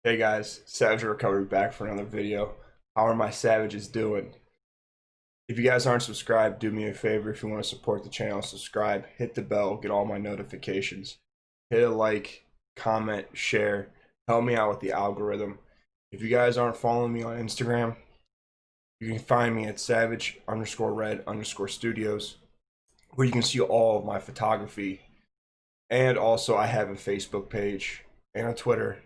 Hey guys, Savage Recovery back for another video. How are my savages doing? If you guys aren't subscribed, do me a favor. If you want to support the channel, subscribe, hit the bell, get all my notifications. Hit a like, comment, share, help me out with the algorithm. If you guys aren't following me on Instagram, you can find me at savage_red_studios, where you can see all of my photography. And also I have a Facebook page and a Twitter.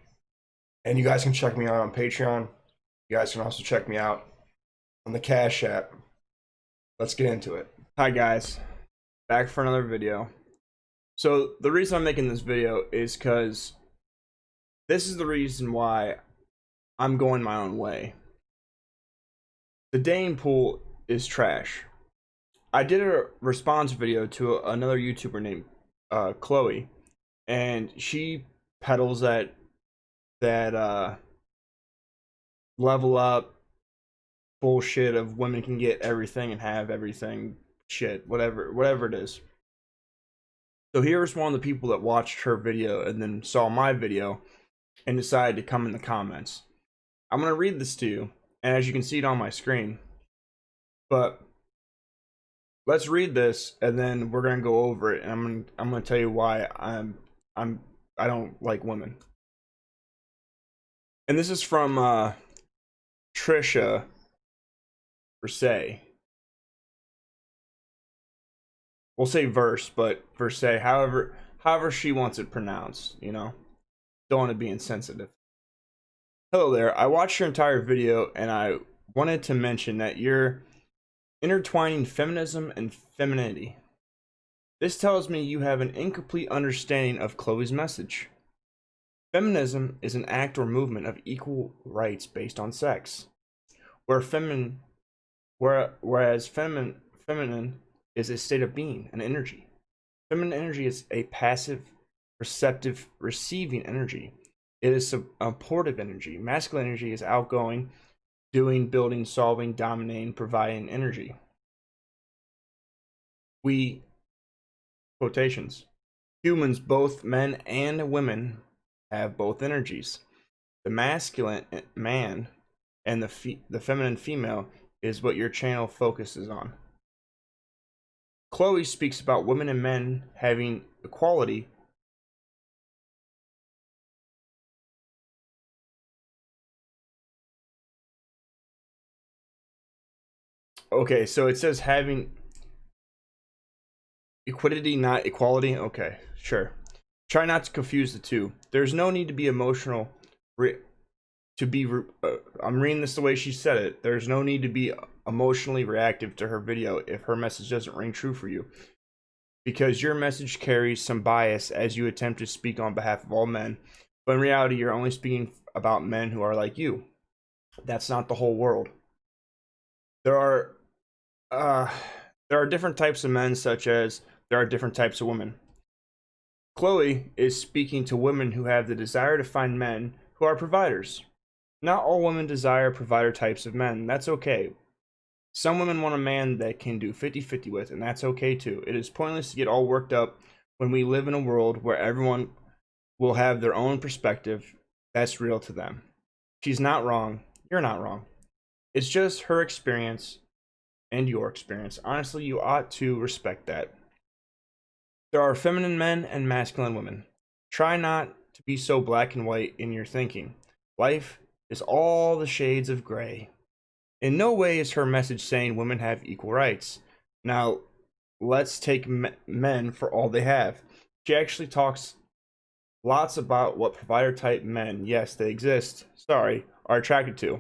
And you guys can check me out on Patreon. You guys can also check me out on the Cash App. Let's get into it. Hi guys, back for another video. So the reason I'm making this video is because this is the reason why I'm going my own way. The dating pool is trash. I did a response video to another YouTuber named Chloe, and she peddles that level up bullshit of women can get everything and have everything shit, whatever it is. So here's one of the people that watched her video and then saw my video and decided to come in the comments. I'm going to read this to you, and as you can see it on my screen, but let's read this and then we're going to go over it, and I'm going to tell you why I don't like women. And this is from Trisha Versay. We'll say verse, but Versay, however she wants it pronounced, you know. Don't want to be insensitive. Hello there. I watched your entire video and I wanted to mention that you're intertwining feminism and femininity. This tells me you have an incomplete understanding of Chloe's message. Feminism is an act or movement of equal rights based on sex, whereas feminine is a state of being, an energy. Feminine energy is a passive, receptive, receiving energy. It is supportive energy. Masculine energy is outgoing, doing, building, solving, dominating, providing energy. We, quotations, humans, both men and women, have both energies. The masculine man and the feminine female is what your channel focuses on. Chloe speaks about women and men having equality. Okay, so it says having equity, not equality. Okay, sure. Try not to confuse the two. There's no need to be emotional. I'm reading this the way she said it. There's no need to be emotionally reactive to her video if her message doesn't ring true for you, because your message carries some bias as you attempt to speak on behalf of all men, but in reality you're only speaking about men who are like you. That's not the whole world. There are different types of men, such as there are different types of women. Chloe is speaking to women who have the desire to find men who are providers. Not all women desire provider types of men. That's okay. Some women want a man that can do 50-50 with, and that's okay too. It is pointless to get all worked up when we live in a world where everyone will have their own perspective that's real to them. She's not wrong. You're not wrong. It's just her experience and your experience. Honestly, you ought to respect that. There are feminine men and masculine women. Try not to be so black and white in your thinking. Life is all the shades of gray. In no way is her message saying women have equal rights. Now, let's take men for all they have. She actually talks lots about what provider type men, yes, they exist, sorry, are attracted to.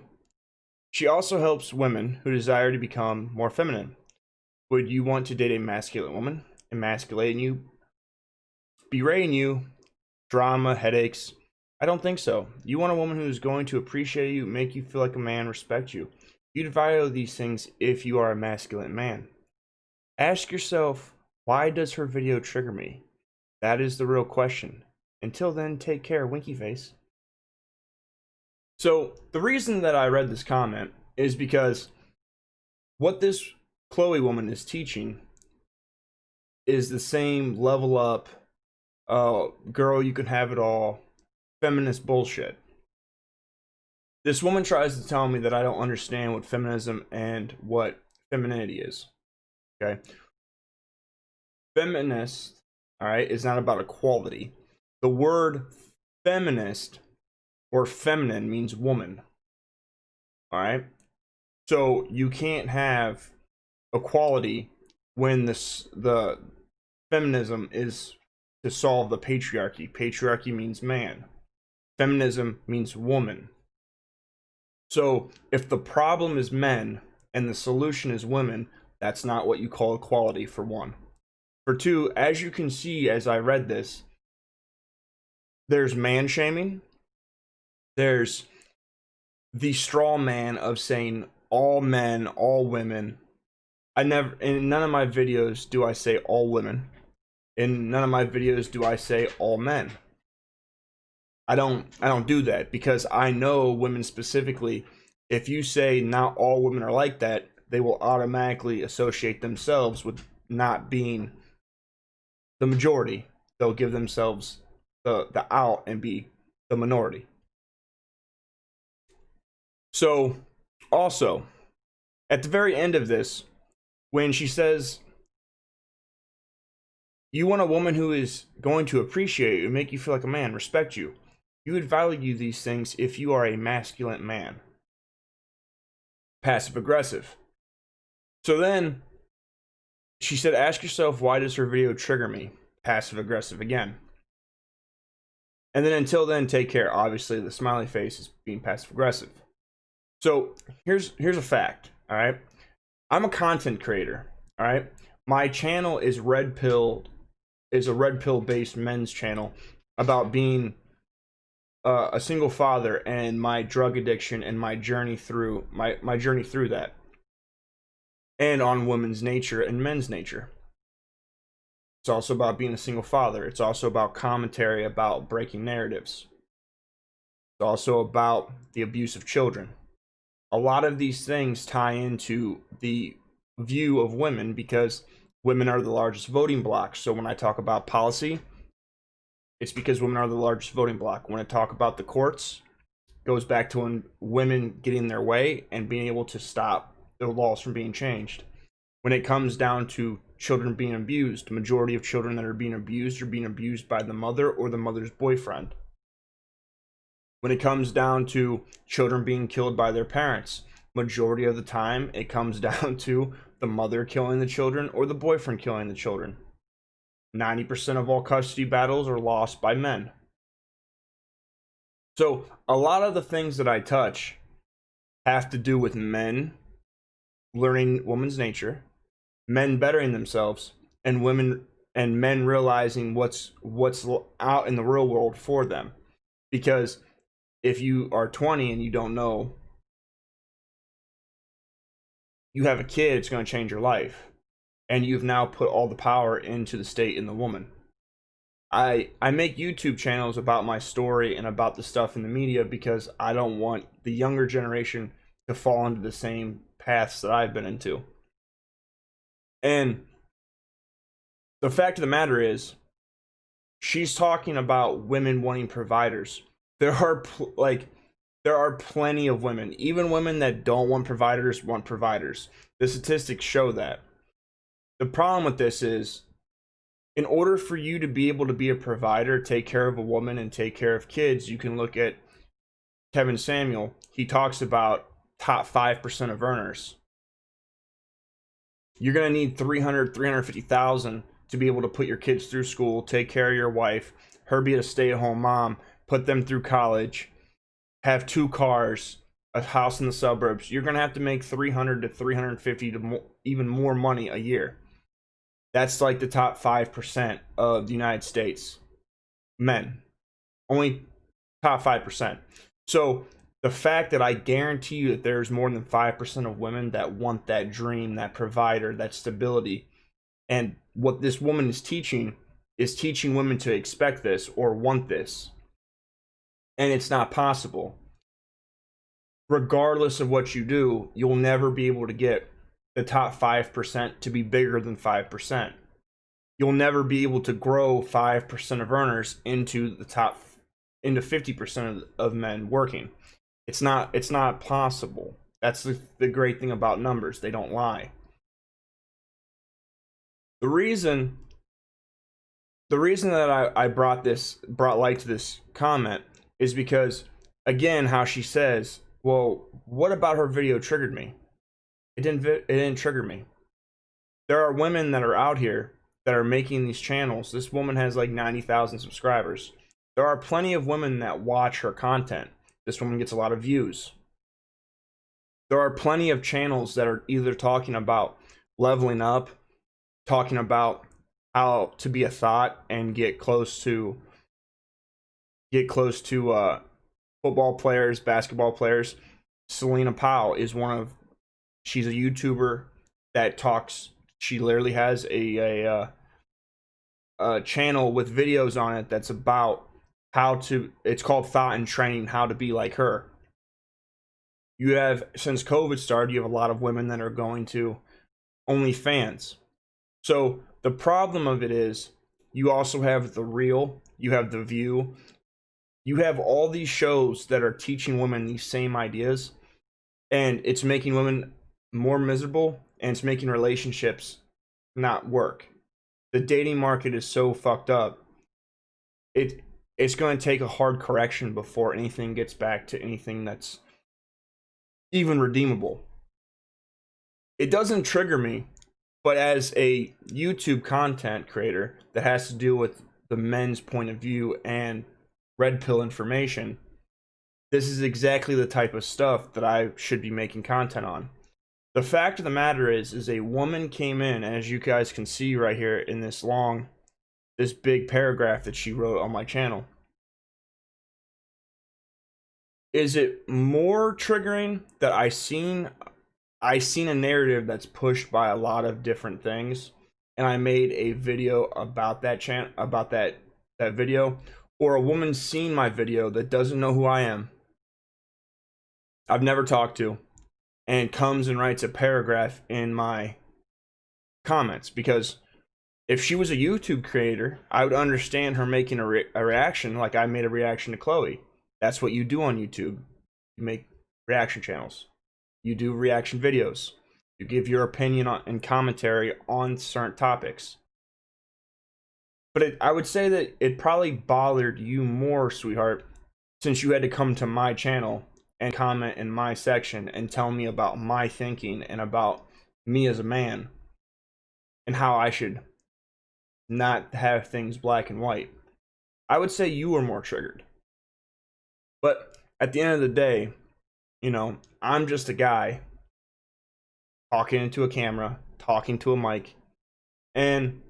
She also helps women who desire to become more feminine. Would you want to date a masculine woman, emasculating you, berating you, drama, headaches? I don't think so. You want a woman who's going to appreciate you, make you feel like a man, respect you. You'd value these things if you are a masculine man. Ask yourself, why does her video trigger me? That is the real question. Until then, take care, winky face. So the reason that I read this comment is because what this Chloe woman is teaching is the same level up, girl, you can have it all, feminist bullshit. This woman tries to tell me that I don't understand what feminism and what femininity is. Okay. Feminist, all right, is not about equality. The word feminist or feminine means woman. All right. So you can't have equality when the feminism is to solve the patriarchy. Patriarchy means man. Feminism means woman. So if the problem is men and the solution is women, that's not what you call equality, for one. For two, as you can see as I read this, there's man shaming. There's the straw man of saying all men, all women. I never, in none of my videos do I say all women. In none of my videos do I say all men. I don't do that because I know women specifically. If you say not all women are like that, they will automatically associate themselves with not being the majority. They'll give themselves the out and be the minority. So, also, at the very end of this, when she says, you want a woman who is going to appreciate you and make you feel like a man, respect you. You would value these things if you are a masculine man. Passive aggressive. So then she said, ask yourself, why does her video trigger me? Passive aggressive again. And then until then, take care. Obviously, the smiley face is being passive aggressive. So here's a fact. All right. I'm a content creator. All right. My channel is a red pill based men's channel about being a single father and my drug addiction and my journey through my journey through that, and on women's nature and men's nature. It's also about being a single father. It's also about commentary about breaking narratives. It's also about the abuse of children. A lot of these things tie into the view of women because women are the largest voting bloc. So when I talk about policy, it's because women are the largest voting bloc. When I talk about the courts, it goes back to when women get in their way and being able to stop the laws from being changed. When it comes down to children being abused, the majority of children that are being abused by the mother or the mother's boyfriend. When it comes down to children being killed by their parents, majority of the time it comes down to the mother killing the children or the boyfriend killing the children. 90% of all custody battles are lost by men. So a lot of the things that I touch have to do with men learning women's nature, men bettering themselves, and men realizing what's out in the real world for them. Because if you are 20 and you don't know, you have a kid, it's going to change your life. And you've now put all the power into the state and the woman. I make YouTube channels about my story and about the stuff in the media because I don't want the younger generation to fall into the same paths that I've been into. And the fact of the matter is, she's talking about women wanting providers. There are plenty of women, even women that don't want providers, want providers. The statistics show that. The problem with this is, in order for you to be able to be a provider, take care of a woman, and take care of kids, you can look at Kevin Samuel. He talks about top 5% of earners. You're going to need 350,000 to be able to put your kids through school, take care of your wife, her be a stay-at-home mom, put them through college, have 2 cars, a house in the suburbs. You're going to have to make 300 to 350 to even more money a year. That's like the top 5% of the United States. Men. Only top 5%. So the fact that I guarantee you that there's more than 5% of women that want that dream, that provider, that stability. And what this woman is teaching women to expect this or want this. And it's not possible. Regardless of what you do, you'll never be able to get the top 5% to be bigger than 5%. You'll never be able to grow 5% of earners into 50% of men working. It's not possible. That's the great thing about numbers. They don't lie. The reason the reason that I brought light to this comment is because, again, how she says, well, what about her video triggered me? It didn't trigger me. There are women that are out here that are making these channels. This woman has like 90,000 subscribers. There are plenty of women that watch her content. This woman gets a lot of views. There are plenty of channels that are either talking about leveling up, talking about how to be a thought and get close to football players, basketball players. Selena Powell is she's a YouTuber that talks. She literally has a channel with videos on it that's about it's called Thought and Training, how to be like her. You have, since COVID started, you have a lot of women that are going to OnlyFans. So the problem of it is, you also have The Real, you have The View, you have all these shows that are teaching women these same ideas, and it's making women more miserable, and it's making relationships not work. The dating market is so fucked up. It's going to take a hard correction before anything gets back to anything that's even redeemable. It doesn't trigger me, but as a YouTube content creator that has to do with the men's point of view and red pill information, this is exactly the type of stuff that I should be making content on. The fact of the matter is a woman came in, as you guys can see right here in this big paragraph that she wrote on my channel. Is it more triggering that I seen a narrative that's pushed by a lot of different things, and I made a video about that video, or a woman seen my video that doesn't know who I am, I've never talked to, and comes and writes a paragraph in my comments? Because if she was a YouTube creator, I would understand her making a reaction like I made a reaction to Chloe. That's what you do on YouTube. You make reaction channels. You do reaction videos. You give your opinion and commentary on certain topics. But I would say that it probably bothered you more, sweetheart, since you had to come to my channel and comment in my section and tell me about my thinking and about me as a man and how I should not have things black and white. I would say you were more triggered. But at the end of the day, I'm just a guy talking into a camera, talking to a mic, and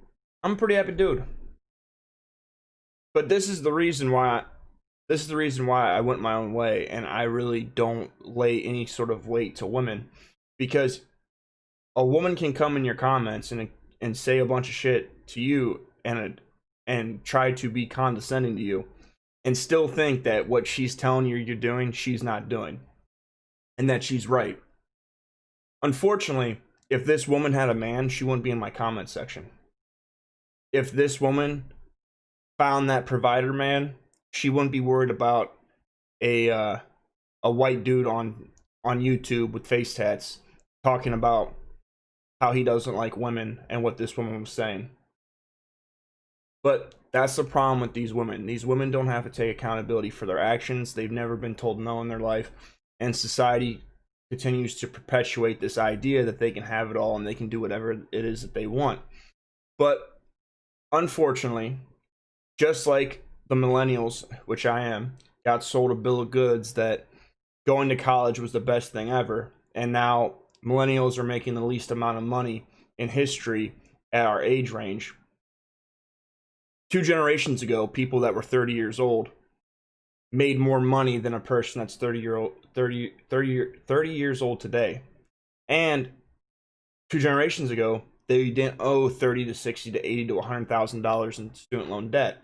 I'm a pretty happy dude. But this is the reason why I went my own way, and I really don't lay any sort of weight to women, because a woman can come in your comments and say a bunch of shit to you and try to be condescending to you, and still think that what she's telling you you're doing, she's not doing, and that she's right. Unfortunately, if this woman had a man, she wouldn't be in my comment section. If this woman found that provider man, she wouldn't be worried about a white dude on YouTube with face tats talking about how he doesn't like women and what this woman was saying. But that's the problem with these women. These women don't have to take accountability for their actions. They've never been told no in their life, and society continues to perpetuate this idea that they can have it all and they can do whatever it is that they want. But unfortunately, just like the millennials, which I am, got sold a bill of goods that going to college was the best thing ever, and now millennials are making the least amount of money in history at our age range. 2 generations ago, people that were 30 years old made more money than a person that's 30 years old today. And 2 generations ago, they didn't owe 30 to 60 to 80 to $100,000 in student loan debt.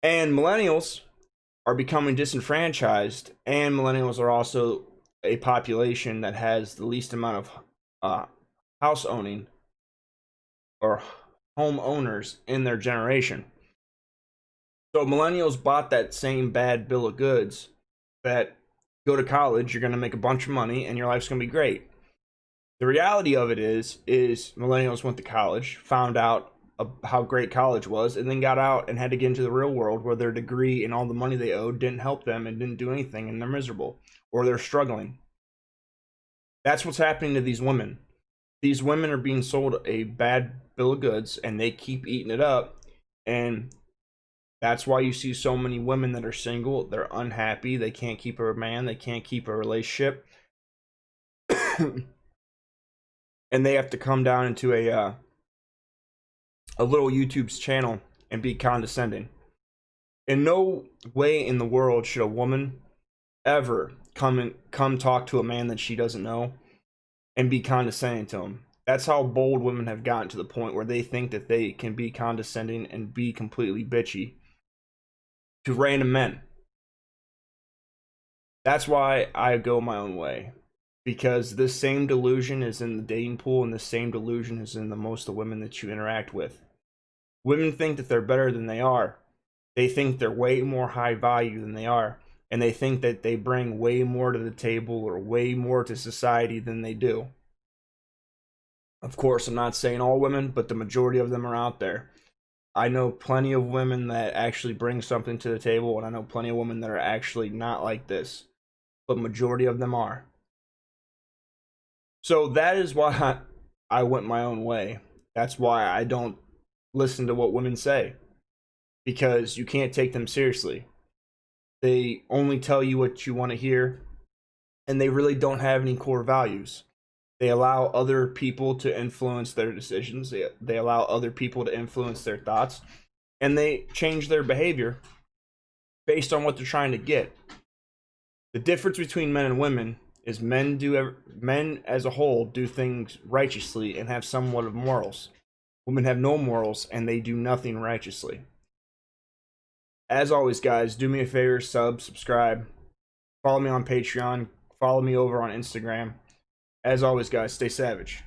And millennials are becoming disenfranchised, and millennials are also a population that has the least amount of house owning or home owners in their generation. So millennials bought that same bad bill of goods that go to college, you're going to make a bunch of money, and your life's going to be great. The reality of it is millennials went to college, found out how great college was, and then got out and had to get into the real world where their degree and all the money they owed didn't help them and didn't do anything, and they're miserable or they're struggling. That's what's happening to these women. These women are being sold a bad bill of goods, and they keep eating it up. And that's why you see so many women that are single. They're unhappy. They can't keep a man. They can't keep a relationship. And they have to come down into a little YouTube's channel and be condescending. In no way in the world should a woman ever come talk to a man that she doesn't know and be condescending to him. That's how bold women have gotten, to the point where they think that they can be condescending and be completely bitchy to random men. That's why I go my own way, because this same delusion is in the dating pool, and the same delusion is in the most of the women that you interact with. Women think that they're better than they are. They think they're way more high value than they are, and they think that they bring way more to the table or way more to society than they do. Of course, I'm not saying all women, but the majority of them are out there. I know plenty of women that actually bring something to the table, and I know plenty of women that are actually not like this, but majority of them are. So that is why I went my own way. That's why I don't listen to what women say, because you can't take them seriously. They only tell you what you want to hear, and they really don't have any core values. They allow other people to influence their decisions. They allow other people to influence their thoughts, and they change their behavior based on what they're trying to get. The difference between men and women is men as a whole do things righteously and have somewhat of morals. Women have no morals, and they do nothing righteously. As always, guys, do me a favor, subscribe, follow me on Patreon, follow me over on Instagram. As always, guys, stay savage.